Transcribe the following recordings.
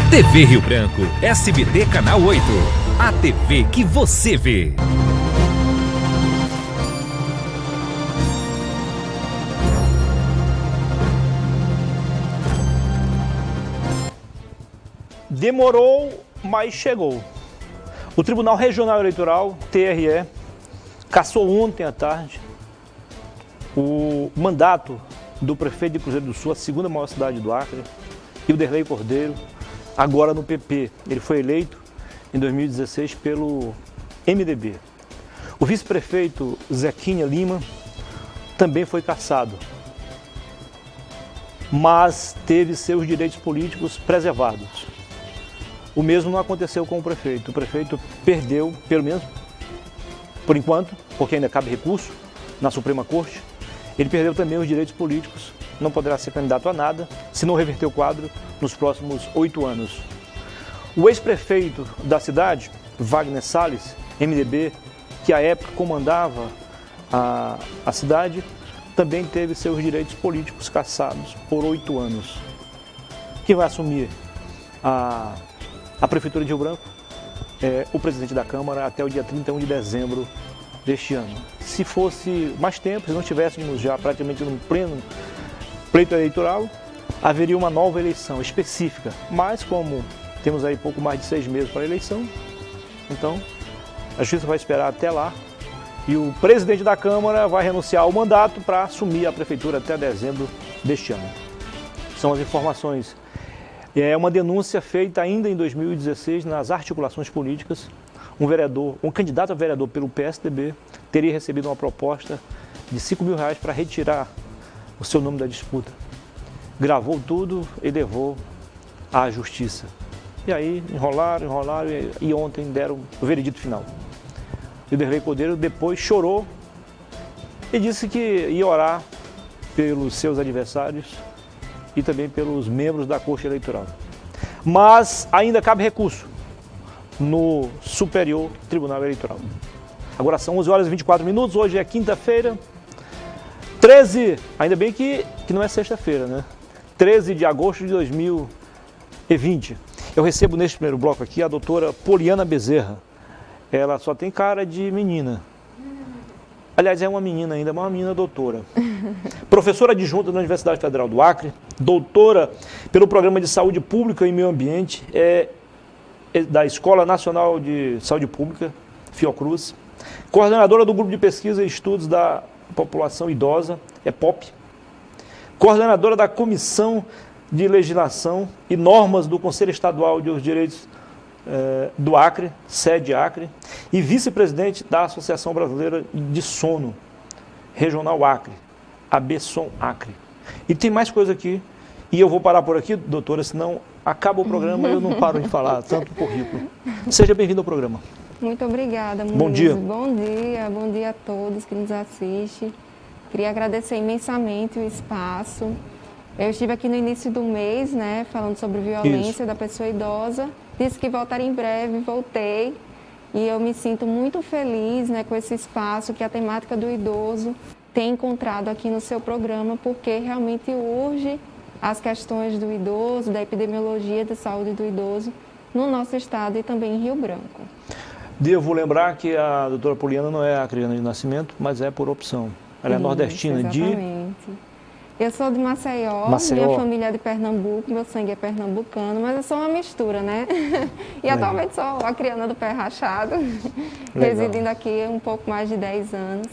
TV Rio Branco, SBT Canal 8. A TV que você vê. Demorou, mas chegou. O Tribunal Regional Eleitoral, TRE, cassou ontem à tarde o mandato do prefeito de Cruzeiro do Sul, a segunda maior cidade do Acre, Ilderley Cordeiro, agora no PP. Ele foi eleito em 2016 pelo MDB. O vice-prefeito Zequinha Lima também foi cassado, mas teve seus direitos políticos preservados. O mesmo não aconteceu com o prefeito. O prefeito perdeu, pelo menos por enquanto, porque ainda cabe recurso na Suprema Corte, ele perdeu também os direitos políticos, não poderá ser candidato a nada se não reverter o quadro nos próximos 8 anos. O ex-prefeito da cidade, Wagner Salles, MDB, que à época comandava a cidade, também teve seus direitos políticos cassados por 8 anos. Quem vai assumir a Prefeitura de Rio Branco é o presidente da Câmara até o dia 31 de dezembro deste ano. Se fosse mais tempo, se não estivéssemos já praticamente num pleno pleito eleitoral, haveria uma nova eleição específica. Mas como temos aí pouco mais de 6 meses para a eleição, então a Justiça vai esperar até lá e o presidente da Câmara vai renunciar ao mandato para assumir a Prefeitura até dezembro deste ano. São as informações. É uma denúncia feita ainda em 2016 nas articulações políticas. Um candidato a vereador pelo PSDB teria recebido uma proposta de R$5 mil para retirar o seu nome da disputa. Gravou tudo e levou à justiça. E aí enrolaram e ontem deram o veredito final. O Ilderley Cordeiro depois chorou e disse que ia orar pelos seus adversários e também pelos membros da Corte Eleitoral. Mas ainda cabe recurso no Superior Tribunal Eleitoral. Agora são 11 horas e 24 minutos, hoje é quinta-feira, 13, ainda bem que não é sexta-feira, né? 13 de agosto de 2020. Eu recebo neste primeiro bloco aqui a doutora Poliana Bezerra. Ela só tem cara de menina. Aliás, é uma menina ainda, mas uma menina doutora. Professora adjunta da Universidade Federal do Acre, doutora pelo Programa de Saúde Pública e Meio Ambiente, da Escola Nacional de Saúde Pública, Fiocruz, coordenadora do Grupo de Pesquisa e Estudos da População Idosa, EPOP, coordenadora da Comissão de Legislação e Normas do Conselho Estadual dos Direitos do Acre, sede Acre, e vice-presidente da Associação Brasileira de Sono, Regional Acre, ABSON Acre. E tem mais coisa aqui, e eu vou parar por aqui, doutora, senão acaba o programa e eu não paro de falar tanto currículo. Seja bem-vindo ao programa. Muito obrigada, Muniz. Bom dia. Bom dia a todos que nos assistem. Queria agradecer imensamente o espaço. Eu estive aqui no início do mês, né, falando sobre violência da pessoa idosa. Disse que voltaria em breve, voltei. E eu me sinto muito feliz, né, com esse espaço que a temática do idoso tem encontrado aqui no seu programa, porque realmente urge as questões do idoso, da epidemiologia da saúde do idoso no nosso estado e também em Rio Branco. Devo lembrar que a doutora Poliana não é acreana de nascimento, mas é por opção. Ela é nordestina exatamente. Eu sou de Maceió, minha família é de Pernambuco, meu sangue é pernambucano, mas eu sou uma mistura, né? E atualmente sou acreana do pé rachado, residindo aqui há um pouco mais de 10 anos.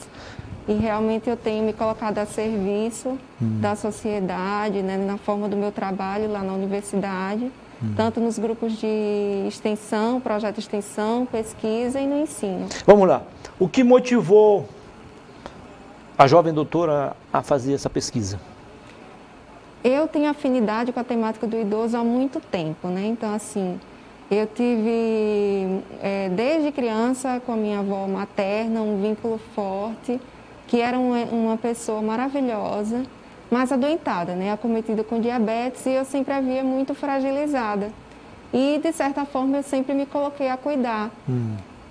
E realmente eu tenho me colocado a serviço da sociedade, né, na forma do meu trabalho lá na universidade, tanto nos grupos de extensão, projeto de extensão, pesquisa e no ensino. Vamos lá. O que motivou a jovem doutora a fazer essa pesquisa? Eu tenho afinidade com a temática do idoso há muito tempo, né? Então, assim, eu tive, desde criança, com a minha avó materna, um vínculo forte, que era uma pessoa maravilhosa, mas adoentada, né? Acometida com diabetes, e eu sempre a via muito fragilizada. E, de certa forma, eu sempre me coloquei a cuidar.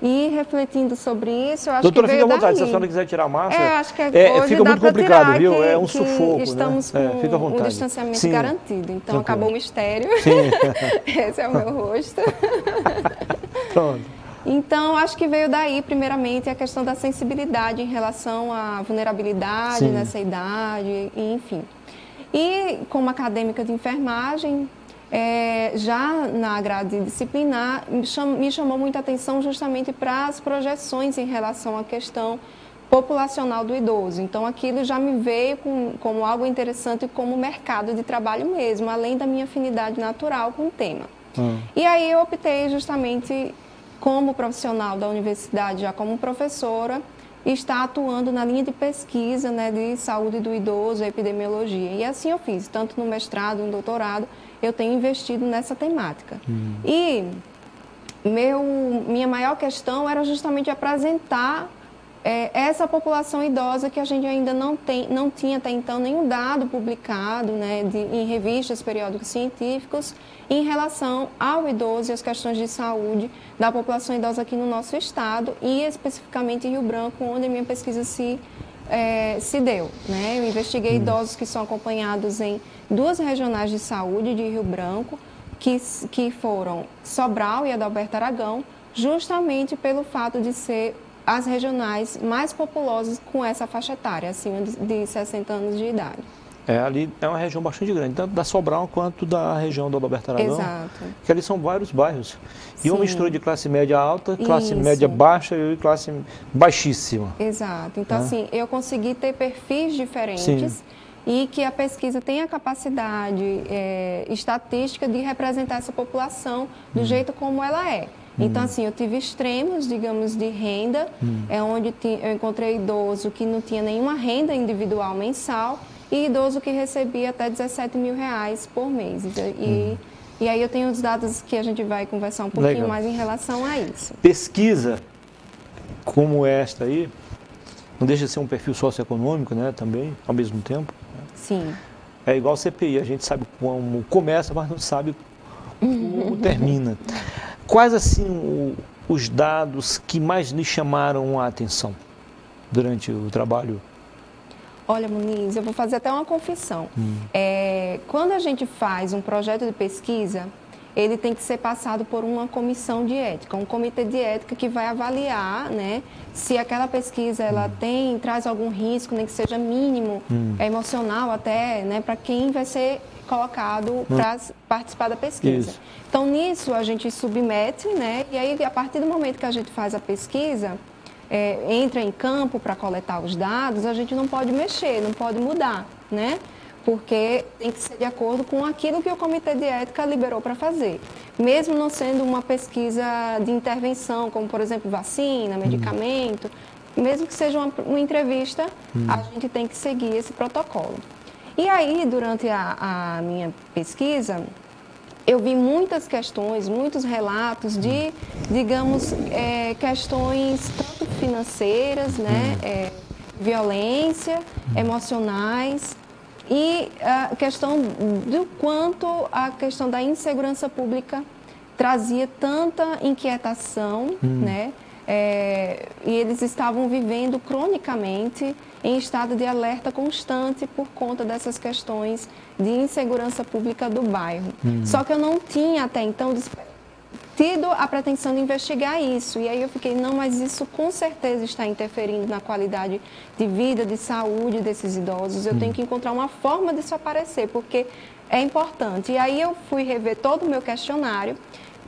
E refletindo sobre isso, eu acho Doutora, que veio fica à vontade, daí. se a senhora quiser tirar a máscara. Acho que hoje fica dá muito pra complicado, tirar viu? que, É um sufoco, estamos né? com Fica à vontade. o distanciamento Sim. garantido. Então, acabou o mistério. Sim. Esse é o meu rosto. Pronto. Então, acho que veio daí, primeiramente, a questão da sensibilidade em relação à vulnerabilidade Sim. nessa idade, enfim. E, como acadêmica de enfermagem, já na grade disciplinar, me chamou muita atenção justamente para as projeções em relação à questão populacional do idoso. Então, aquilo já me veio como algo interessante como mercado de trabalho mesmo, além da minha afinidade natural com o tema. E aí eu optei justamente como profissional da universidade, já como professora, estar atuando na linha de pesquisa, né, de saúde do idoso, epidemiologia. E assim eu fiz, tanto no mestrado, no doutorado, eu tenho investido nessa temática. E minha maior questão era justamente apresentar essa população idosa que a gente ainda não tinha até então nenhum dado publicado, né, em revistas, periódicos científicos, em relação ao idoso e as questões de saúde da população idosa aqui no nosso estado e especificamente em Rio Branco, onde a minha pesquisa se deu, né? Eu investiguei idosos que são acompanhados em 2 regionais de saúde de Rio Branco, que foram Sobral e Adalberto Aragão, justamente pelo fato de ser as regionais mais populosas com essa faixa etária, acima de 60 anos de idade. Ali é uma região bastante grande, tanto da Sobral quanto da região do Adalberto Aragão. Exato. Que ali são vários bairros. E uma Sim. mistura de classe média alta, classe Isso. média baixa e classe baixíssima. Exato. Então, assim, eu consegui ter perfis diferentes. Sim. E que a pesquisa tem a capacidade estatística de representar essa população do jeito como ela é. Então, assim, eu tive extremos, digamos, de renda, onde eu encontrei idoso que não tinha nenhuma renda individual mensal e idoso que recebia até R$17 mil por mês. E aí eu tenho os dados que a gente vai conversar um pouquinho Legal. mais em relação a isso. Pesquisa como esta aí, não deixa de ser um perfil socioeconômico, né, também, ao mesmo tempo. Sim. É igual CPI, a gente sabe como começa, mas não sabe como termina. Quais, assim, os dados que mais lhe chamaram a atenção durante o trabalho? Olha, Muniz, eu vou fazer até uma confissão. Quando a gente faz um projeto de pesquisa, ele tem que ser passado por uma comissão de ética, um comitê de ética que vai avaliar, né, se aquela pesquisa ela traz algum risco, nem que seja mínimo, emocional até, né, para quem vai ser colocado para participar da pesquisa. Isso. Então, nisso a gente submete, né, e aí a partir do momento que a gente faz a pesquisa, entra em campo para coletar os dados, a gente não pode mexer, não pode mudar, né? Porque tem que ser de acordo com aquilo que o Comitê de Ética liberou para fazer. Mesmo não sendo uma pesquisa de intervenção, como, por exemplo, vacina, medicamento, mesmo que seja uma entrevista, a gente tem que seguir esse protocolo. E aí, durante a minha pesquisa, eu vi muitas questões, muitos relatos de, digamos, questões tanto financeiras, né, violência, emocionais, e a questão do quanto a questão da insegurança pública trazia tanta inquietação, né? E eles estavam vivendo cronicamente em estado de alerta constante por conta dessas questões de insegurança pública do bairro. Só que eu não tinha até então tido a pretensão de investigar isso. E aí eu fiquei, não, mas isso com certeza está interferindo na qualidade de vida, de saúde desses idosos. Eu tenho que encontrar uma forma disso aparecer, porque é importante. E aí eu fui rever todo o meu questionário.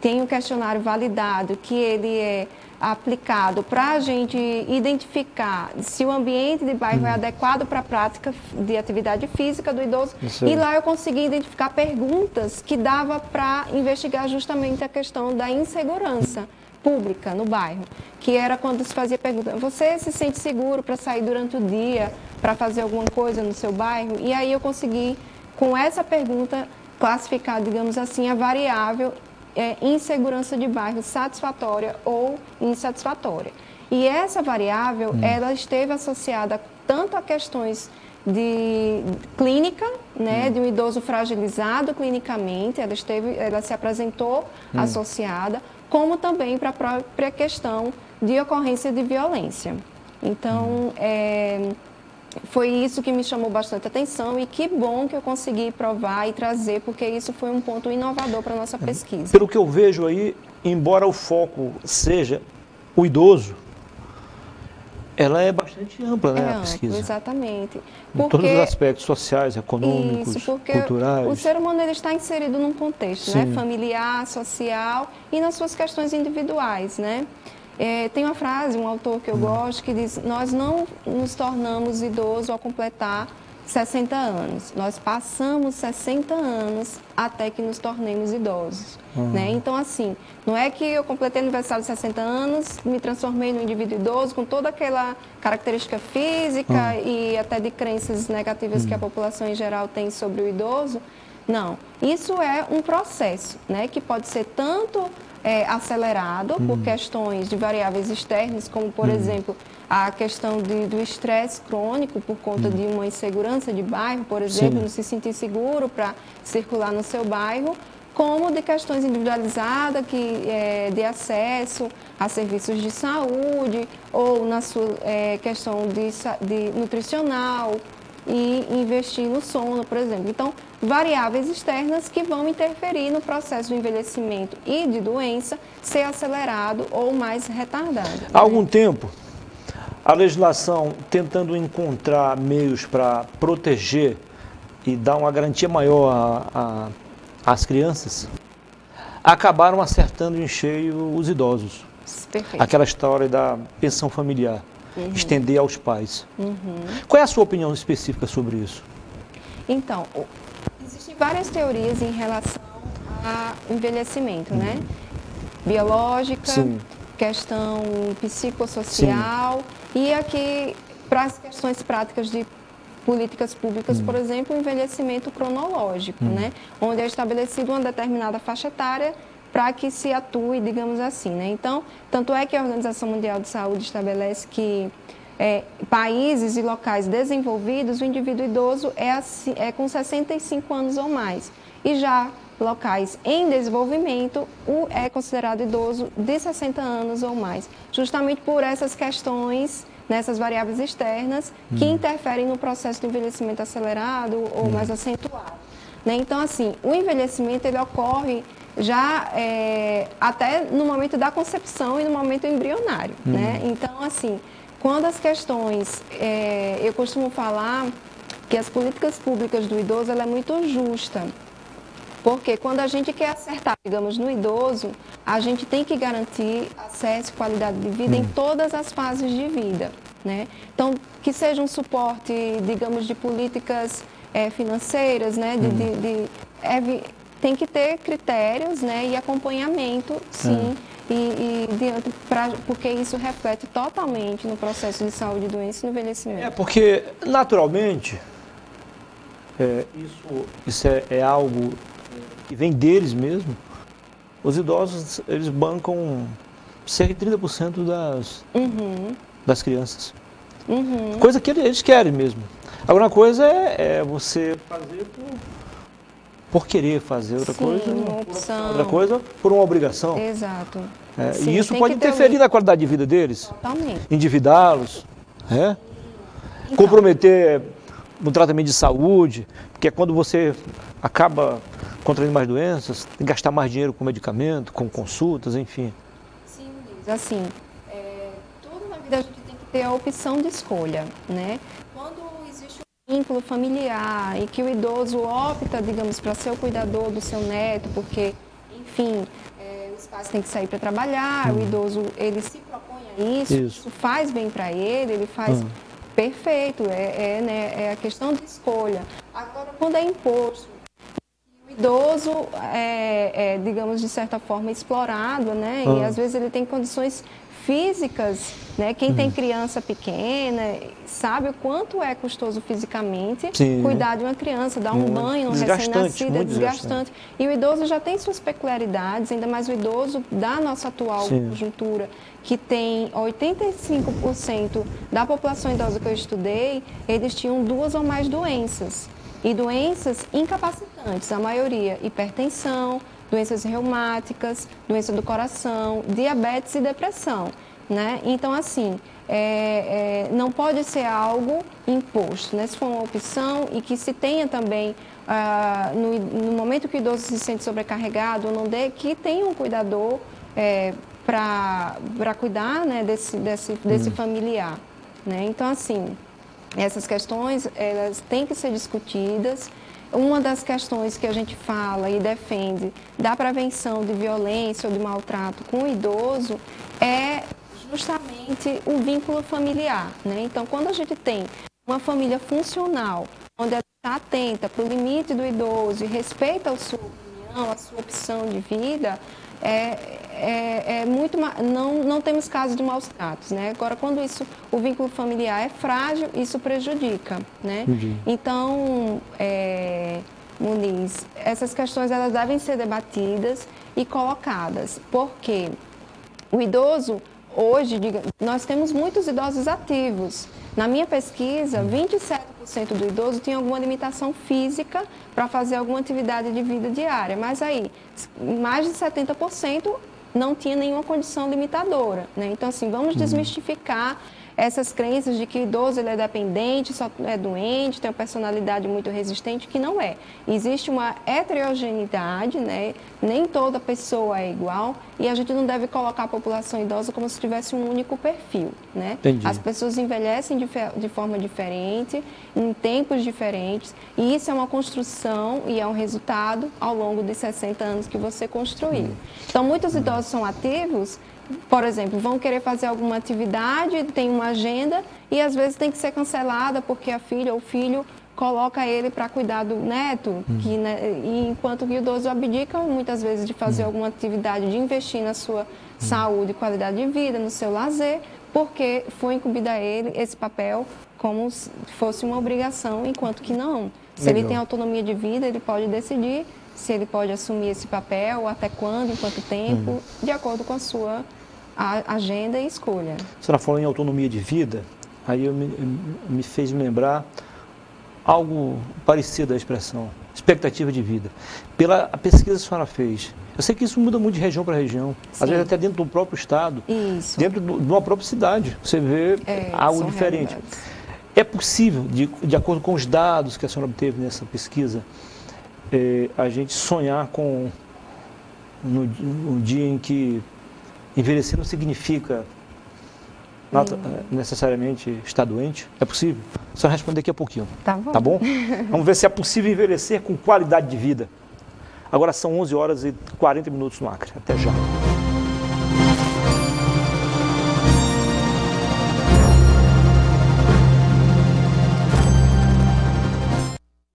Tem um questionário validado, que ele é aplicado para a gente identificar se o ambiente de bairro é adequado para a prática de atividade física do idoso. E lá eu consegui identificar perguntas que dava para investigar justamente a questão da insegurança pública no bairro, que era quando se fazia pergunta, você se sente seguro para sair durante o dia, para fazer alguma coisa no seu bairro? E aí eu consegui, com essa pergunta, classificar, digamos assim, a variável insegurança de bairro satisfatória ou insatisfatória. E essa variável, ela esteve associada tanto a questões de clínica, né, de um idoso fragilizado clinicamente, ela se apresentou associada, como também para a própria questão de ocorrência de violência. Então, foi isso que me chamou bastante atenção e que bom que eu consegui provar e trazer, porque isso foi um ponto inovador para a nossa pesquisa. Pelo que eu vejo aí, embora o foco seja o idoso, ela é bastante ampla, né, a pesquisa? Exatamente. Em todos os aspectos sociais, econômicos, culturais. O ser humano ele está inserido num contexto, né, familiar, social e nas suas questões individuais, né? Tem uma frase, um autor que eu gosto, que diz: nós não nos tornamos idosos ao completar 60 anos. Nós passamos 60 anos até que nos tornemos idosos. Né? Então, assim, não é que eu completei aniversário de 60 anos, me transformei num indivíduo idoso com toda aquela característica física e até de crenças negativas que a população em geral tem sobre o idoso. Não, isso é um processo, né, que pode ser tanto acelerado por questões de variáveis externas, como, por exemplo, a questão do estresse crônico por conta de uma insegurança de bairro, por exemplo, não se sentir seguro para circular no seu bairro, como de questões individualizadas de acesso a serviços de saúde ou na sua questão de nutricional e investir no sono, por exemplo. Então, variáveis externas que vão interferir no processo do envelhecimento e de doença ser acelerado ou mais retardado. Há algum tempo, a legislação tentando encontrar meios para proteger e dar uma garantia maior às crianças, acabaram acertando em cheio os idosos. Perfeito. Aquela história da pensão familiar, estender aos pais. Qual é a sua opinião específica sobre isso? Então, existem várias teorias em relação ao envelhecimento, né? Biológica, questão psicossocial e aqui para as questões práticas de políticas públicas, por exemplo, o envelhecimento cronológico, né? Onde é estabelecida uma determinada faixa etária para que se atue, digamos assim, né? Então, tanto é que a Organização Mundial de Saúde estabelece que países e locais desenvolvidos, o indivíduo idoso é com 65 anos ou mais. E já locais em desenvolvimento, é considerado idoso de 60 anos ou mais. Justamente por essas questões, nessas variáveis externas, que interferem no processo de envelhecimento acelerado ou mais acentuado. Né? Então, assim, o envelhecimento ele ocorre já até no momento da concepção e no momento embrionário. Né? Então, assim, quando as questões, eu costumo falar que as políticas públicas do idoso ela é muito justa, porque quando a gente quer acertar, digamos, no idoso, a gente tem que garantir acesso e qualidade de vida em todas as fases de vida. Né? Então, que seja um suporte, digamos, de políticas financeiras, né? Tem que ter critérios, né? E acompanhamento, sim, porque isso reflete totalmente no processo de saúde, doença e envelhecimento. Porque, naturalmente, isso é algo que vem deles mesmo. Os idosos, eles bancam cerca de 30% das crianças. Coisa que eles querem mesmo. Agora, uma coisa é você fazer por querer fazer, outra coisa por uma obrigação. Exato. Sim, e isso pode interferir na qualidade de vida deles. Totalmente. Endividá-los, então, comprometer no tratamento de saúde, porque é quando você acaba contraindo mais doenças, tem que gastar mais dinheiro com medicamento, com consultas, enfim. Sim, Luiz, assim, tudo na vida a gente tem que ter a opção de escolha, né? Quando existe um vínculo familiar e que o idoso opta, digamos, para ser o cuidador do seu neto, porque, enfim, os pais têm que sair para trabalhar, o idoso, ele se propõe a isso faz bem para ele faz perfeito, né, a questão de escolha. Agora, quando é imposto, o idoso digamos, de certa forma, explorado, né, e às vezes ele tem condições físicas, né? Quem tem criança pequena sabe o quanto é custoso fisicamente cuidar de uma criança, dar um banho no recém-nascido, é desgastante. E o idoso já tem suas peculiaridades, ainda mais o idoso da nossa atual conjuntura, que tem 85% da população idosa que eu estudei, eles tinham 2 ou mais doenças. E doenças incapacitantes, a maioria hipertensão, doenças reumáticas, doença do coração, diabetes e depressão. né? Então, assim, não pode ser algo imposto, né? Se for uma opção e que se tenha também, no momento que o idoso se sente sobrecarregado, ou não dê, que tenha um cuidador para cuidar, né, desse familiar, né? Então, assim, essas questões, elas têm que ser discutidas. Uma das questões que a gente fala e defende da prevenção de violência ou de maltrato com o idoso é justamente o vínculo familiar, né? Então, quando a gente tem uma família funcional, onde ela está atenta para o limite do idoso e respeita a sua opinião, a sua opção de vida, não temos casos de maus tratos, né? Agora, quando o vínculo familiar é frágil, isso prejudica, né? Entendi. Então, Muniz, essas questões elas devem ser debatidas e colocadas, porque o idoso, hoje, nós temos muitos idosos ativos. Na minha pesquisa, 27% do idoso tinha alguma limitação física para fazer alguma atividade de vida diária, mas aí, mais de 70% não tinha nenhuma condição limitadora, né? Então, assim, vamos desmistificar essas crenças de que o idoso ele é dependente, só é doente, tem uma personalidade muito resistente, que não é. Existe uma heterogeneidade, né? Nem toda pessoa é igual e a gente não deve colocar a população idosa como se tivesse um único perfil, né? Entendi. As pessoas envelhecem de forma diferente, em tempos diferentes, e isso é uma construção e é um resultado ao longo de 60 anos que você construiu. Então, muitos idosos são ativos, por exemplo, vão querer fazer alguma atividade, tem uma agenda e às vezes tem que ser cancelada porque a filha ou o filho coloca ele para cuidar do neto, e enquanto que o idoso abdica muitas vezes de fazer alguma atividade, de investir na sua saúde, qualidade de vida, no seu lazer, porque foi incumbido a ele esse papel como se fosse uma obrigação, enquanto que não. Se ele tem autonomia de vida, ele pode decidir se ele pode assumir esse papel, até quando, em quanto tempo, de acordo com a sua agenda e escolha. A senhora falou em autonomia de vida, aí me fez lembrar algo parecido à expressão, expectativa de vida. Pela pesquisa que a senhora fez, eu sei que isso muda muito de região para região, às vezes até dentro do próprio estado, dentro de uma própria cidade, você vê algo diferente. Realidades. É possível, de acordo com os dados que a senhora obteve nessa pesquisa, a gente sonhar com no dia em que envelhecer não significa necessariamente estar doente? É possível? A senhora responde daqui a pouquinho. Tá bom. Tá bom? Vamos ver se é possível envelhecer com qualidade de vida. Agora são 11 horas e 40 minutos no Acre. Até já.